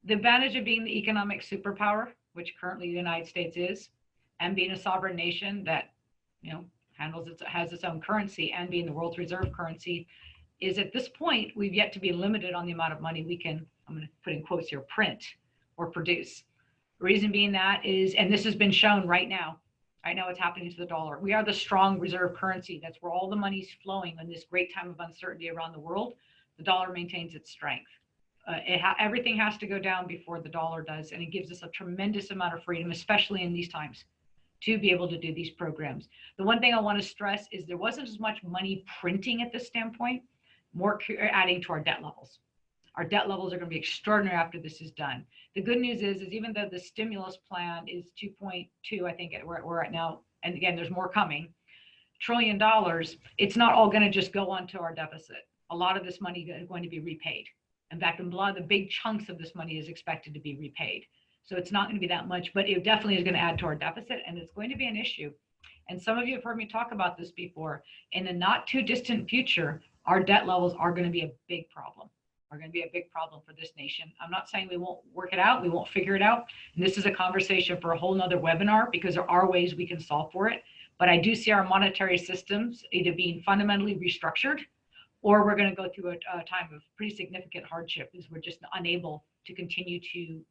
Speaker 1: The advantage of being the economic superpower, which currently the United States is, and being a sovereign nation that, has its own currency and being the world's reserve currency, is at this point, we've yet to be limited on the amount of money we can, I'm going to put in quotes here, print or produce. The reason being that is, and this has been shown right now what's happening to the dollar. We are the strong reserve currency. That's where all the money's flowing in this great time of uncertainty around the world. The dollar maintains its strength. Everything has to go down before the dollar does, and it gives us a tremendous amount of freedom, especially in these times, to be able to do these programs. The one thing I want to stress is there wasn't as much money printing at this standpoint, more adding to our debt levels. Our debt levels are going to be extraordinary after this is done. The good news is even though the stimulus plan is 2.2, I think we're at now, and again, there's more coming, $1 trillion, it's not all going to just go onto our deficit. A lot of this money is going to be repaid. In fact, a lot of the big chunks of this money is expected to be repaid. So it's not going to be that much, but it definitely is going to add to our deficit, and it's going to be an issue. And some of you have heard me talk about this before. In the not too distant future, our debt levels are going to be a big problem. Are going to be a big problem for this nation. I'm not saying we won't work it out, we won't figure it out. And this is a conversation for a whole nother webinar because there are ways we can solve for it. But I do see our monetary systems either being fundamentally restructured, or we're going to go through a time of pretty significant hardship as we're just unable to continue to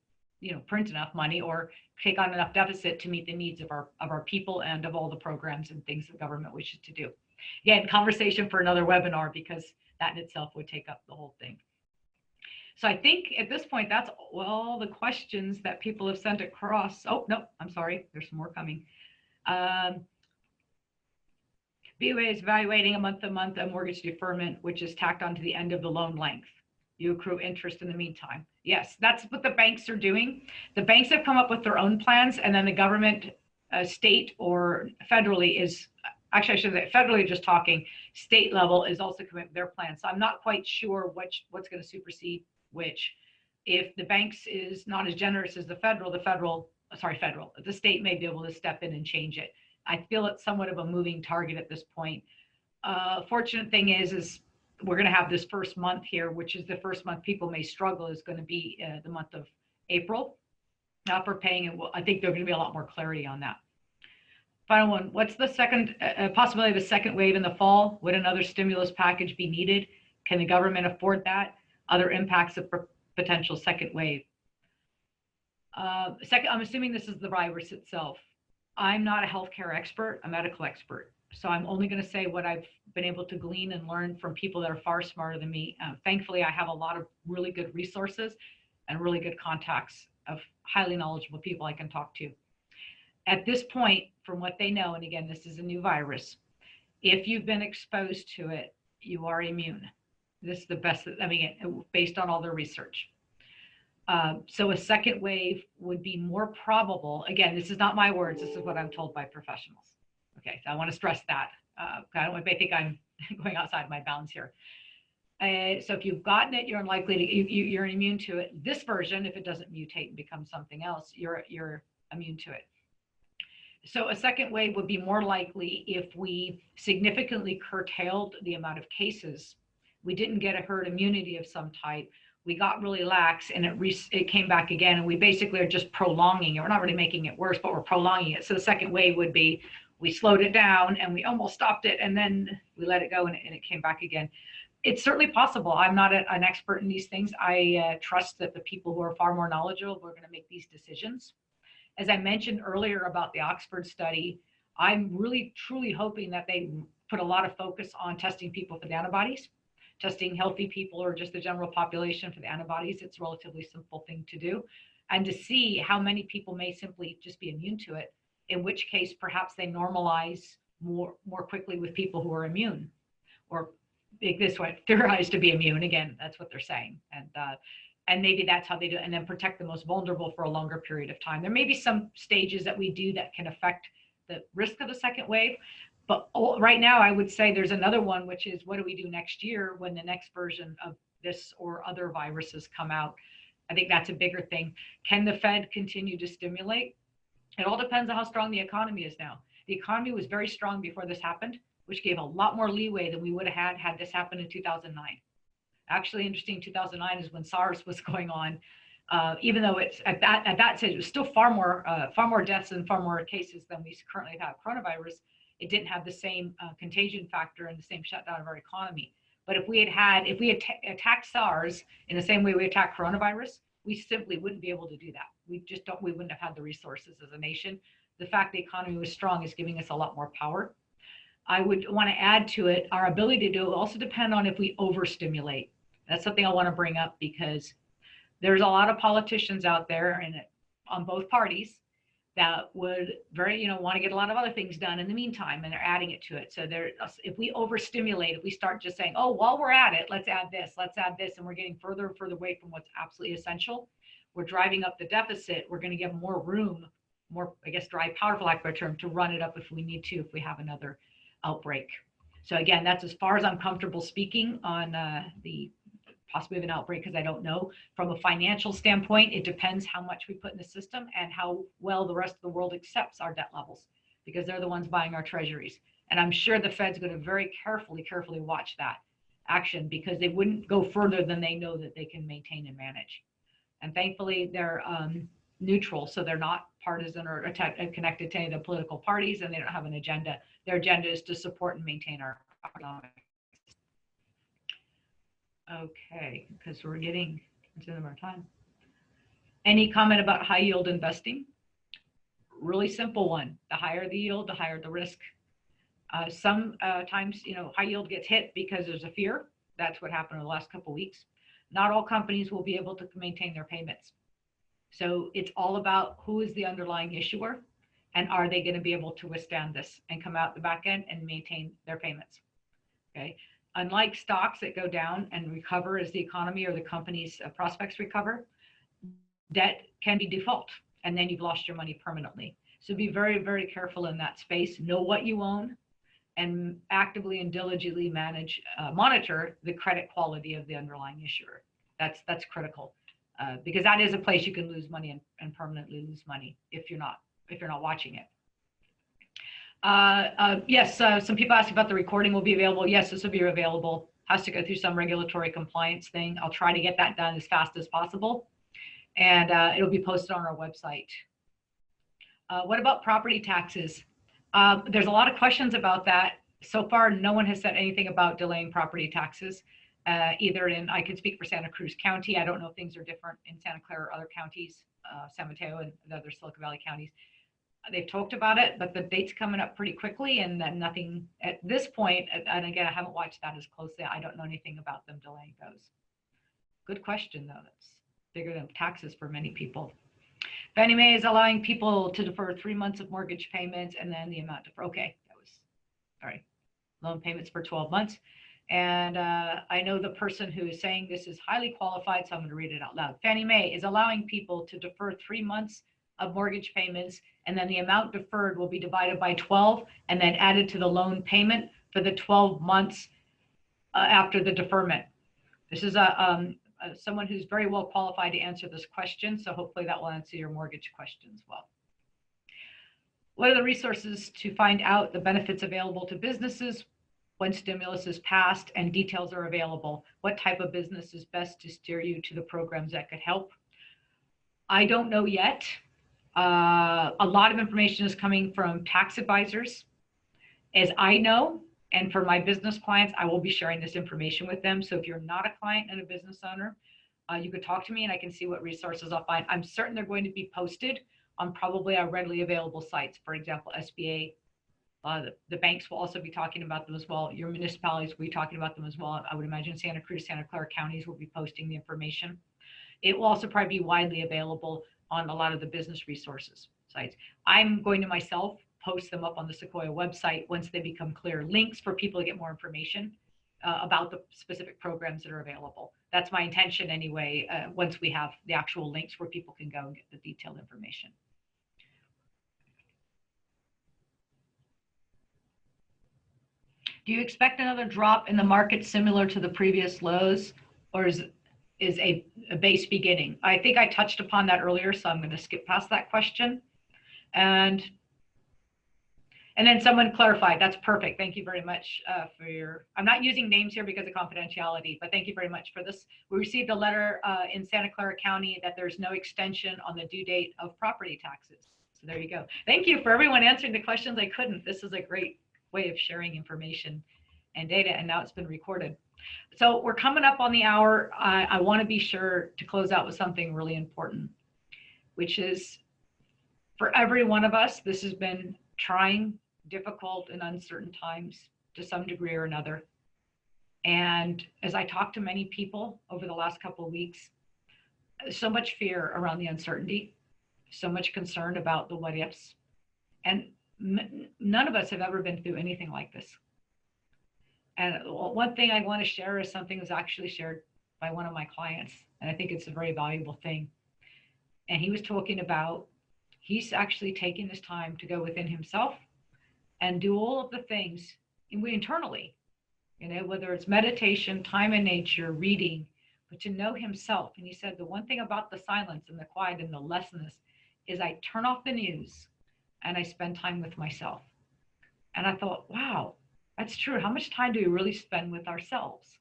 Speaker 1: print enough money or take on enough deficit to meet the needs of our people and of all the programs and things the government wishes to do. Again, conversation for another webinar because that in itself would take up the whole thing. So I think at this point, that's all the questions that people have sent across. Oh, no, I'm sorry. There's some more coming. BOA is evaluating a month-to-month mortgage deferment, which is tacked onto the end of the loan length. You accrue interest in the meantime. Yes, that's what the banks are doing. The banks have come up with their own plans, and then the government, state or federally is, actually I should say federally just talking, state level is also coming up with their plan. So I'm not quite sure what's going to supersede which. If the banks is not as generous as the state may be able to step in and change it. I feel it's somewhat of a moving target at this point. Fortunate thing is we're going to have this first month here, which is the first month people may struggle, is going to be the month of April for paying. And I think there's going to be a lot more clarity on that. Final one, what's the second possibility of a second wave in the fall? Would another stimulus package be needed? Can the government afford that? Other impacts of potential second wave. I'm assuming this is the virus itself. I'm not a healthcare expert, a medical expert. So I'm only going to say what I've been able to glean and learn from people that are far smarter than me. Thankfully, I have a lot of really good resources and really good contacts of highly knowledgeable people I can talk to. At this point, from what they know, and again, this is a new virus, if you've been exposed to it, you are immune. This is the best, based on all their research. So a second wave would be more probable. Again, this is not my words. This is what I'm told by professionals. Okay, so I want to stress that. I don't want to think I'm going outside my bounds here. So if you've gotten it, you're unlikely to, you're immune to it. This version, if it doesn't mutate and become something else, you're immune to it. So a second wave would be more likely if we significantly curtailed the amount of cases. We didn't get a herd immunity of some type. We got really lax and it came back again, and we basically are just prolonging it. We're not really making it worse, but we're prolonging it. So the second wave would be we slowed it down and we almost stopped it, and then we let it go and it came back again. It's certainly possible. I'm not an expert in these things. I trust that the people who are far more knowledgeable are going to make these decisions. As I mentioned earlier about the Oxford study, I'm really truly hoping that they put a lot of focus on testing people for the antibodies. Testing healthy people or just the general population for the antibodies. It's a relatively simple thing to do. And to see how many people may simply just be immune to it, in which case perhaps they normalize more quickly with people who are immune, or make this one theorized to be immune. Again, that's what they're saying. And maybe that's how they do it, and then protect the most vulnerable for a longer period of time. There may be some stages that we do that can affect the risk of the second wave. But right now, I would say there's another one, which is what do we do next year when the next version of this or other viruses come out? I think that's a bigger thing. Can the Fed continue to stimulate? It all depends on how strong the economy is now. The economy was very strong before this happened, which gave a lot more leeway than we would have had this happened in 2009. Actually, interesting, 2009 is when SARS was going on. Even though it's at that stage, it was still far more deaths and far more cases than we currently have coronavirus. It didn't have the same contagion factor and the same shutdown of our economy. But if we had attacked SARS in the same way we attacked coronavirus, we simply wouldn't be able to do that. We wouldn't have had the resources as a nation. The fact the economy was strong is giving us a lot more power. I would want to add to it, our ability to do it also depend on if we overstimulate. That's something I want to bring up, because there's a lot of politicians out there and on both parties that would want to get a lot of other things done in the meantime, and they're adding it to it. So if we overstimulate, if we start just saying, oh, while we're at it, let's add this, and we're getting further and further away from what's absolutely essential, we're driving up the deficit. We're going to give more room, more, I guess, dry powder, for lack of a better term, to run it up if we need to, if we have another outbreak. So again, that's as far as I'm comfortable speaking on the possibly of an outbreak, because I don't know. From a financial standpoint, it depends how much we put in the system and how well the rest of the world accepts our debt levels, because they're the ones buying our treasuries. And I'm sure the Fed's going to very carefully watch that action, because they wouldn't go further than they know that they can maintain and manage. And thankfully, they're neutral, so they're not partisan or connected to any of the political parties, and they don't have an agenda. Their agenda is to support and maintain our economic. Okay, because we're getting into our time. Any comment about high yield investing? Really simple one. The higher the yield, the higher the risk. Sometimes, high yield gets hit because there's a fear. That's what happened in the last couple of weeks. Not all companies will be able to maintain their payments. So it's all about who is the underlying issuer. And are they going to be able to withstand this and come out the back end and maintain their payments? Okay. Unlike stocks that go down and recover as the economy or the company's prospects recover, debt can be default, and then you've lost your money permanently. So be very, very careful in that space. Know what you own, and actively and diligently monitor the credit quality of the underlying issuer. That's critical, because that is a place you can lose money and permanently lose money if you're not watching it. Yes, some people asked about the recording will be available. Yes, this will be available. Has to go through some regulatory compliance thing. I'll try to get that done as fast as possible, and it'll be posted on our website. What about property taxes? There's a lot of questions about that. So far, no one has said anything about delaying property taxes, either I can speak for Santa Cruz County. I don't know if things are different in Santa Clara or other counties, San Mateo and the other Silicon Valley counties. They've talked about it, but the date's coming up pretty quickly, and then nothing at this point. And again, I haven't watched that as closely. I don't know anything about them delaying those. Good question, though. That's bigger than taxes for many people. Fannie Mae is allowing people to defer 3 months of mortgage payments, and then the amount deferred. Okay, that was, sorry, loan payments for 12 months. And I know the person who is saying this is highly qualified, so I'm going to read it out loud. Fannie Mae is allowing people to defer 3 months of mortgage payments, and then the amount deferred will be divided by 12 and then added to the loan payment for the 12 months after the deferment. This is someone who's very well qualified to answer this question, so hopefully that will answer your mortgage question as well. What are the resources to find out the benefits available to businesses when stimulus is passed and details are available? What type of business is best to steer you to the programs that could help? I don't know yet. A lot of information is coming from tax advisors. As I know, and for my business clients, I will be sharing this information with them. So if you're not a client and a business owner, you could talk to me and I can see what resources I'll find. I'm certain they're going to be posted on probably our readily available sites. For example, SBA, the banks will also be talking about them as well. Your municipalities will be talking about them as well. I would imagine Santa Cruz, Santa Clara counties will be posting the information. It will also probably be widely available on a lot of the business resources sites. I'm going to myself post them up on the Sequoia website once they become clear, links for people to get more information about the specific programs that are available. That's my intention anyway, once we have the actual links where people can go and get the detailed information. Do you expect another drop in the market similar to the previous lows, or is a base beginning? I think I touched upon that earlier, so I'm going to skip past that question. And then someone clarified. That's perfect. Thank you very much for your, I'm not using names here because of confidentiality, but thank you very much for this. We received a letter in Santa Clara County that there's no extension on the due date of property taxes. So there you go. Thank you for everyone answering the questions I couldn't. This is a great way of sharing information and data, and now it's been recorded. So we're coming up on the hour. I want to be sure to close out with something really important, which is for every one of us, this has been trying, difficult, and uncertain times to some degree or another. And as I talk to many people over the last couple of weeks, so much fear around the uncertainty, so much concern about the what ifs. And none of us have ever been through anything like this. And one thing I want to share is something that was actually shared by one of my clients. And I think it's a very valuable thing. And he was talking about, he's actually taking this time to go within himself and do all of the things internally, whether it's meditation, time in nature, reading, but to know himself. And he said, the one thing about the silence and the quiet and the lessness is I turn off the news and I spend time with myself. And I thought, wow, that's true. How much time do we really spend with ourselves?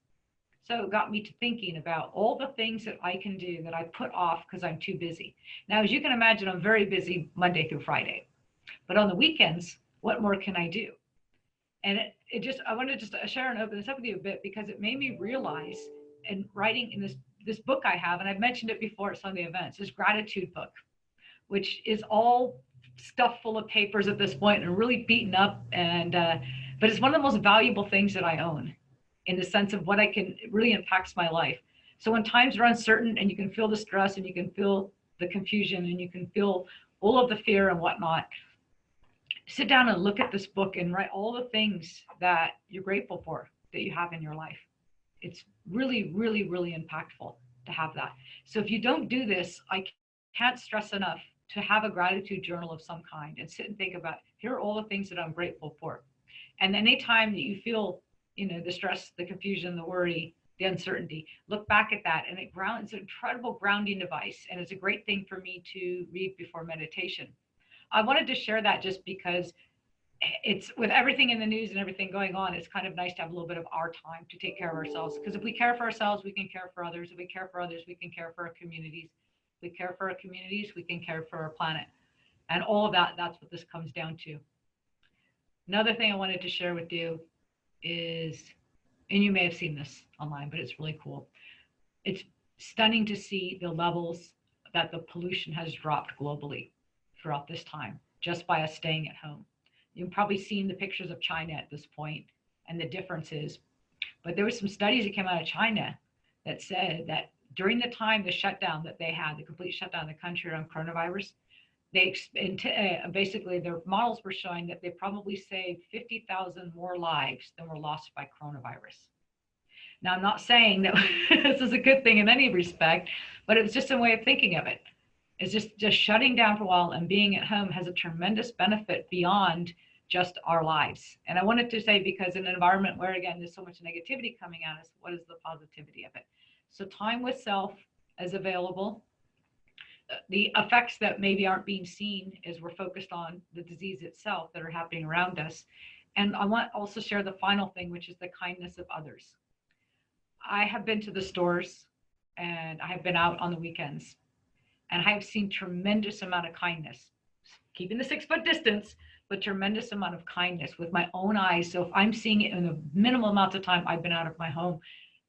Speaker 1: So it got me to thinking about all the things that I can do that I put off because I'm too busy. Now, as you can imagine, I'm very busy Monday through Friday, but on the weekends, what more can I do? And I wanted to just share and open this up with you a bit because it made me realize, and writing in this book I have, and I've mentioned it before at some of the events, this gratitude book, which is all stuff full of papers at this point and really beaten up, and but it's one of the most valuable things that I own, in the sense of what it really impacts my life. So when times are uncertain and you can feel the stress and you can feel the confusion and you can feel all of the fear and whatnot, sit down and look at this book and write all the things that you're grateful for that you have in your life. It's really, really, really impactful to have that. So if you don't do this, I can't stress enough to have a gratitude journal of some kind and sit and think about, here are all the things that I'm grateful for. And anytime that you feel, the stress, the confusion, the worry, the uncertainty, look back at that, and it's an incredible grounding device. And it's a great thing for me to read before meditation. I wanted to share that just because it's, with everything in the news and everything going on, it's kind of nice to have a little bit of our time to take care of ourselves. Because if we care for ourselves, we can care for others. If we care for others, we can care for our communities. If we care for our communities, we can care for our planet. And all of that, that's what this comes down to. Another thing I wanted to share with you is, and you may have seen this online, but it's really cool. It's stunning to see the levels that the pollution has dropped globally throughout this time, just by us staying at home. You've probably seen the pictures of China at this point and the differences. But there were some studies that came out of China that said that during the time, the shutdown that they had, the complete shutdown of the country around coronavirus, basically their models were showing that they probably saved 50,000 more lives than were lost by coronavirus. Now, I'm not saying that this is a good thing in any respect, but it's just a way of thinking of it. It's just shutting down for a while and being at home has a tremendous benefit beyond just our lives. And I wanted to say, because in an environment where, again, there's so much negativity coming at us, what is the positivity of it? So time with self is available. The effects that maybe aren't being seen as we're focused on the disease itself that are happening around us. And I want to also share the final thing, which is the kindness of others. I have been to the stores and I have been out on the weekends, and I have seen tremendous amount of kindness, keeping the 6 foot distance, but tremendous amount of kindness with my own eyes. So if I'm seeing it in the minimal amount of time I've been out of my home,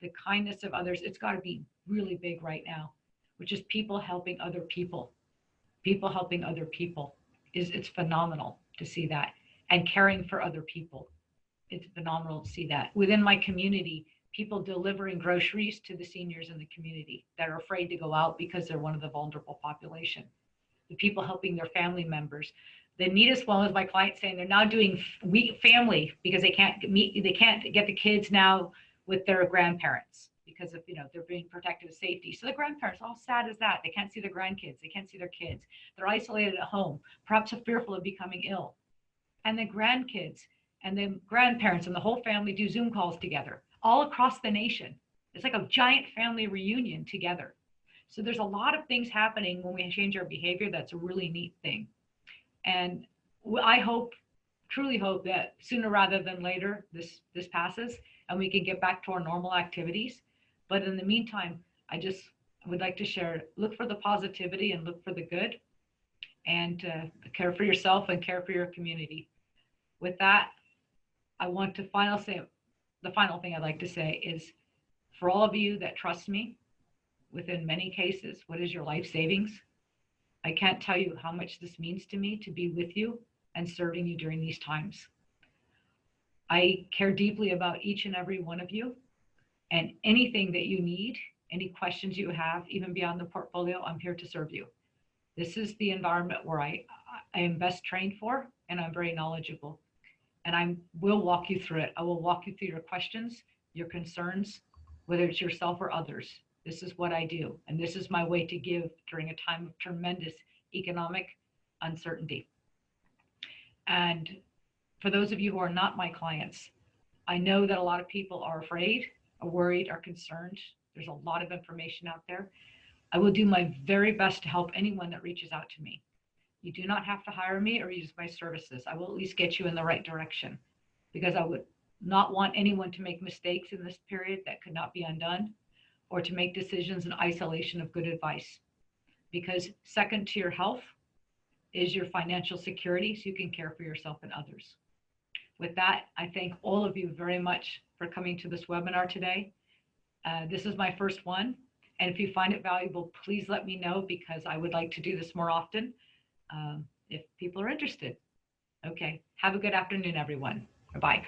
Speaker 1: the kindness of others, it's got to be really big right now, which is people helping other people. People helping other people it's phenomenal to see that. And caring for other people. It's phenomenal to see that. Within my community, people delivering groceries to the seniors in the community that are afraid to go out because they're one of the vulnerable population. The people helping their family members. The neatest one was my client saying they're now doing family because they can't get the kids now with their grandparents because of, they're being protected of safety. So the grandparents, all sad as that. They can't see their grandkids. They can't see their kids. They're isolated at home, perhaps fearful of becoming ill. And the grandkids and the grandparents and the whole family do Zoom calls together all across the nation. It's like a giant family reunion together. So there's a lot of things happening when we change our behavior. That's a really neat thing. And I truly hope that sooner rather than later, this passes and we can get back to our normal activities. But in the meantime, I just would like to share, look for the positivity and look for the good, and care for yourself and care for your community. With that, I want to the final thing I'd like to say is, for all of you that trust me, within many cases, what is your life savings? I can't tell you how much this means to me to be with you and serving you during these times. I care deeply about each and every one of you, and anything that you need, any questions you have, even beyond the portfolio, I'm here to serve you. This is the environment where I am best trained for, and I'm very knowledgeable. And I will walk you through it. I will walk you through your questions, your concerns, whether it's yourself or others. This is what I do. And this is my way to give during a time of tremendous economic uncertainty. And for those of you who are not my clients, I know that a lot of people are afraid, are worried, are concerned. There's a lot of information out there. I will do my very best to help anyone that reaches out to me. You do not have to hire me or use my services. I will at least get you in the right direction, because I would not want anyone to make mistakes in this period that could not be undone, or to make decisions in isolation of good advice. Because second to your health is your financial security, so you can care for yourself and others. With that, I thank all of you very much for coming to this webinar today. This is my first one. And if you find it valuable, please let me know, because I would like to do this more often if people are interested. Okay, have a good afternoon, everyone. Bye-bye.